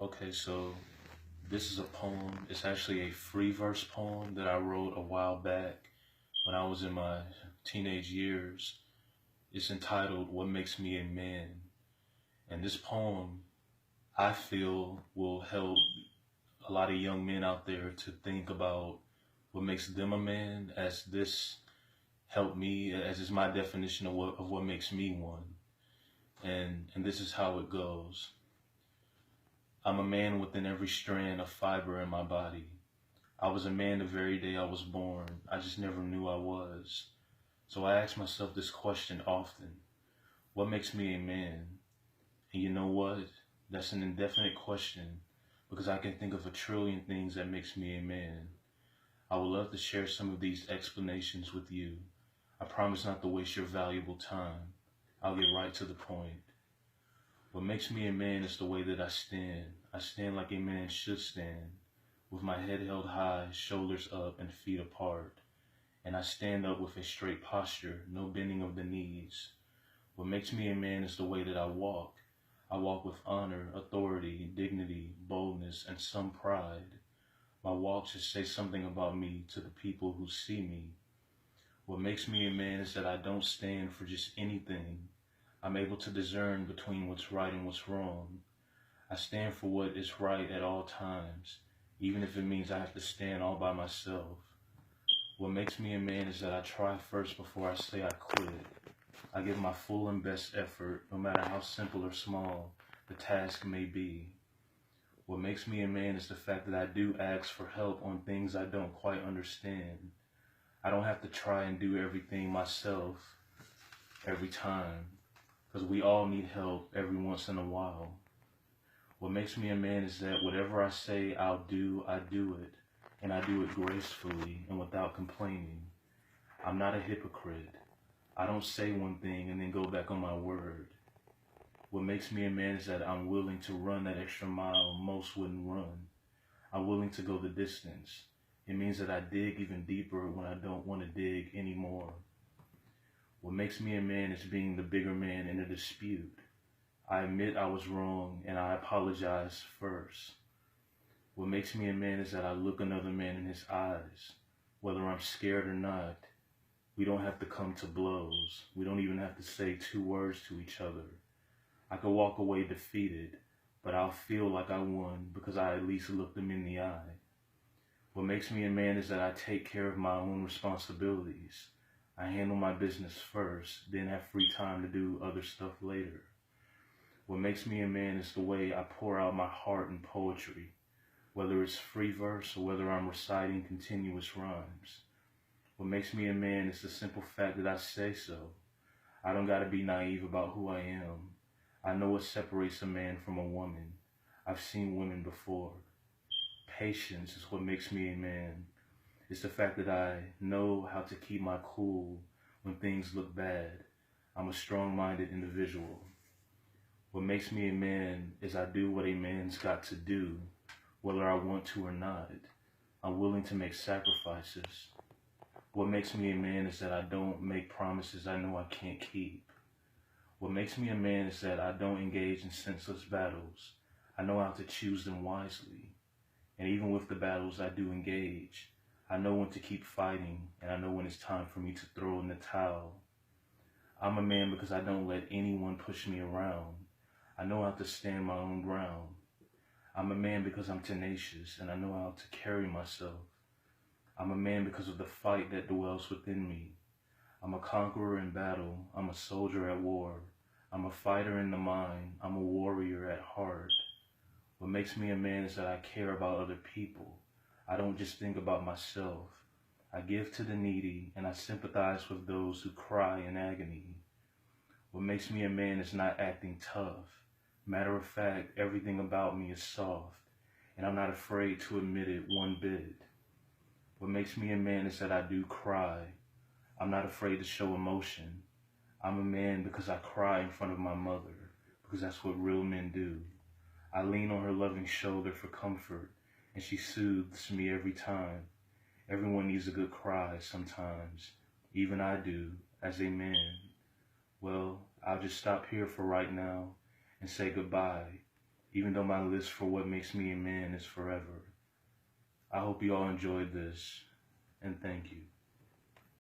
Okay, so this is a poem. It's actually a free verse poem that I wrote a while back when I was in my teenage years. It's entitled What Makes Me a Man. And this poem, I feel, will help a lot of young men out there to think about what makes them a man, as this helped me, as is my definition of what makes me one. And this is how it goes. I'm a man within every strand of fiber in my body. I was a man the very day I was born. I just never knew I was. So I ask myself this question often. What makes me a man? And you know what? That's an indefinite question because I can think of a trillion things that makes me a man. I would love to share some of these explanations with you. I promise not to waste your valuable time. I'll get right to the point. What makes me a man is the way that I stand. I stand like a man should stand, with my head held high, shoulders up, and feet apart. And I stand up with a straight posture, no bending of the knees. What makes me a man is the way that I walk. I walk with honor, authority, dignity, boldness, and some pride. My walk should say something about me to the people who see me. What makes me a man is that I don't stand for just anything. I'm able to discern between what's right and what's wrong. I stand for what is right at all times, even if it means I have to stand all by myself. What makes me a man is that I try first before I say I quit. I give my full and best effort, no matter how simple or small the task may be. What makes me a man is the fact that I do ask for help on things I don't quite understand. I don't have to try and do everything myself every time, because we all need help every once in a while. What makes me a man is that whatever I say I'll do, I do it, and I do it gracefully and without complaining. I'm not a hypocrite. I don't say one thing and then go back on my word. What makes me a man is that I'm willing to run that extra mile most wouldn't run. I'm willing to go the distance. It means that I dig even deeper when I don't want to dig anymore. What makes me a man is being the bigger man in a dispute. I admit I was wrong and I apologize first. What makes me a man is that I look another man in his eyes. Whether I'm scared or not, we don't have to come to blows. We don't even have to say 2 words to each other. I could walk away defeated, but I'll feel like I won because I at least looked them in the eye. What makes me a man is that I take care of my own responsibilities. I handle my business first, then have free time to do other stuff later. What makes me a man is the way I pour out my heart in poetry, whether it's free verse or whether I'm reciting continuous rhymes. What makes me a man is the simple fact that I say so. I don't gotta be naive about who I am. I know what separates a man from a woman. I've seen women before. Patience is what makes me a man. It's the fact that I know how to keep my cool when things look bad. I'm a strong-minded individual. What makes me a man is I do what a man's got to do, whether I want to or not. I'm willing to make sacrifices. What makes me a man is that I don't make promises I know I can't keep. What makes me a man is that I don't engage in senseless battles. I know how to choose them wisely. And even with the battles I do engage, I know when to keep fighting, and I know when it's time for me to throw in the towel. I'm a man because I don't let anyone push me around. I know how to stand my own ground. I'm a man because I'm tenacious, and I know how to carry myself. I'm a man because of the fight that dwells within me. I'm a conqueror in battle. I'm a soldier at war. I'm a fighter in the mind. I'm a warrior at heart. What makes me a man is that I care about other people. I don't just think about myself. I give to the needy, and I sympathize with those who cry in agony. What makes me a man is not acting tough. Matter of fact, everything about me is soft, and I'm not afraid to admit it one bit. What makes me a man is that I do cry. I'm not afraid to show emotion. I'm a man because I cry in front of my mother, because that's what real men do. I lean on her loving shoulder for comfort, and she soothes me every time. Everyone needs a good cry sometimes. Even I do, as a man. Well, I'll just stop here for right now and say goodbye. even though my list for what makes me a man is forever. I hope you all enjoyed this, and thank you.